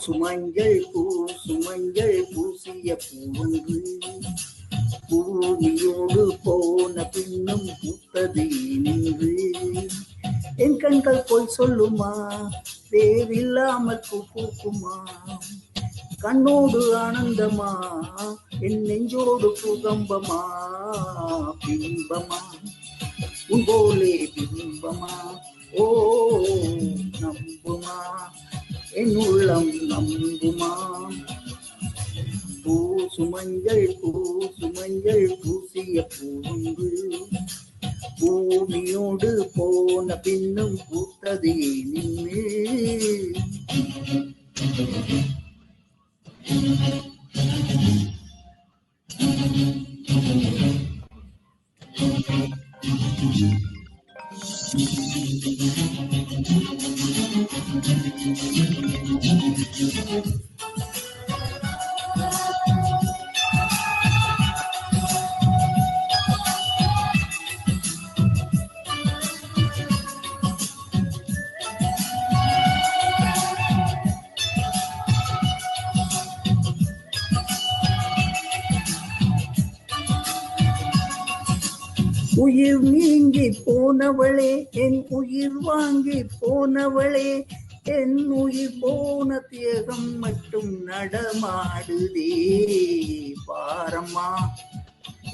பூசுமஞ்சள் பூசிய பூவொன்று பூமியோடு போன பின்னும் பூத்தது நின்று. என் கண்கள் போய் சொல்லுமா, வேறில்லாமல் பூ பூக்குமா? கண்ணோடு ஆனந்தமா, என் நெஞ்சோடு பூகம்பமா? பிம்பமா உன் போலே பிம்பமா, ஓ நம்புமா என் உள்ளம் நம்புமா? பூசுமஞ்சள் பூசிய பூவொன்று பூமியோடு போன பின்னும் பூத்தது நின்று. உயிர் நீங்கி போனவளே, என் உயிர் வாங்கி போனவளே, என் உயிர் போன தேகம் மட்டும் நடமாடுதே. பாரம்மா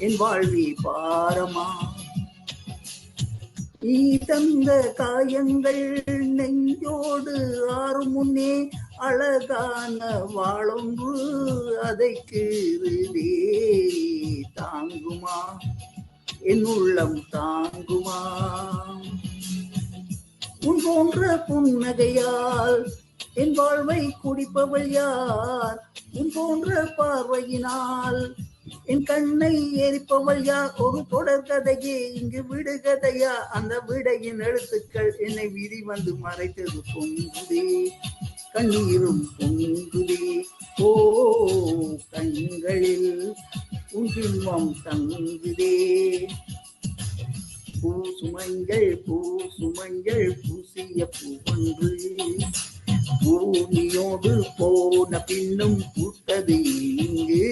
என் வாழ்வி பாரமா, நீ தந்த காயங்கள் நெஞ்சோடு ஆறும் முன்னே அழகான வாழொன்று அதை கீறுதே. தாங்குமா என் உள்ளம் தாங்குமா? உன் போன்ற புன்னகையால் என் வாழ்வை குடிப்பவள் யார்? உன் போன்ற பார்வையினால் என் கண்ணை எரிப்பவள் யார்? ஒரு தொடர் கதையே இங்கு விடுகதையா? அந்த விடையின் எழுத்துக்கள் என்னை விதி வந்து மறைத்தது. பொங்குதே கண்ணீரும் பொங்குதே, ஓ கண்களில் உன் பிம்பம் தங்குதே. பூசுமஞ்சள் பூசிய பூவொன்று பூமியோடு போன பின்னும் பூத்தது இங்கு.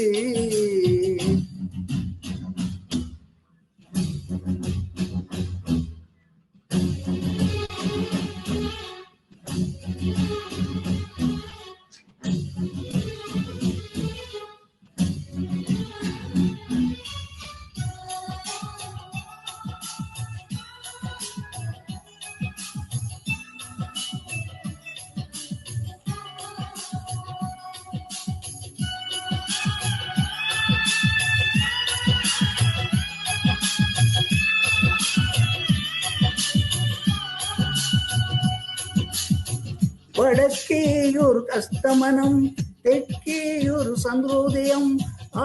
வடக்கே ஒரு அஸ்தமனம், தெற்கே ஒரு சந்திரோதயம்,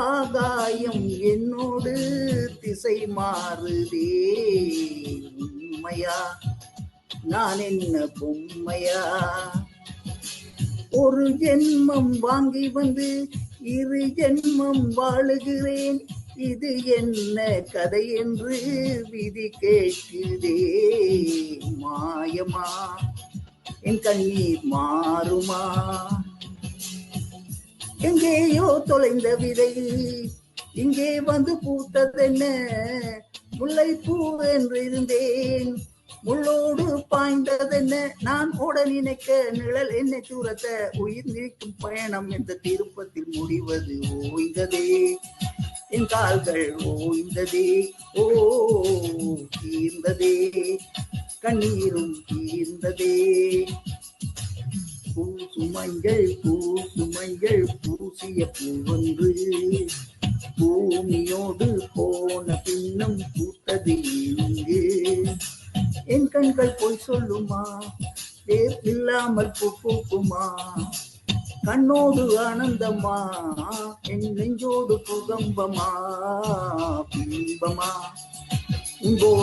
ஆகாயம் என்னோடு திசை மாறுதே. உண்மையா நான் என்ன பொம்மையா? ஒரு ஜென்மம் வாங்கி வந்து இரு ஜென்மம் வாழுகிறேன், இது என்ன கதை என்று விதி கேட்குதே. மாயமா என் கண்ணீர் மாறுமா? எங்கேயோ தொலைந்த விதை இங்கே வந்து பூத்ததென்ன? முல்லைப்பூ என்று இருந்தேன், முள்ளோடு பாய்ந்ததென்ன? நான் ஓட நினைக்க நிழல் என்னை தூரத்த, உயிர் நீக்கும் பயணம் என்ற திருப்பத்தில் முடிவது ஓய்ந்ததே. என் கால்கள் ஓய்ந்ததே, ஓ தீர்ந்ததே, கண்ணீரும் தீர்ந்ததே. பூசுமஞ்சள் பூசிய பூவொன்று பூமியோடு போன பின்னும் பூத்தது இங்கு. என் கண்கள் போய் சொல்லுமா, வேர் இல்லாமல் பூ பூக்குமா? கண்ணோடு ஆனந்தமா, என் நெஞ்சோடு புகம்பமா? பிம்பமா உங்கோ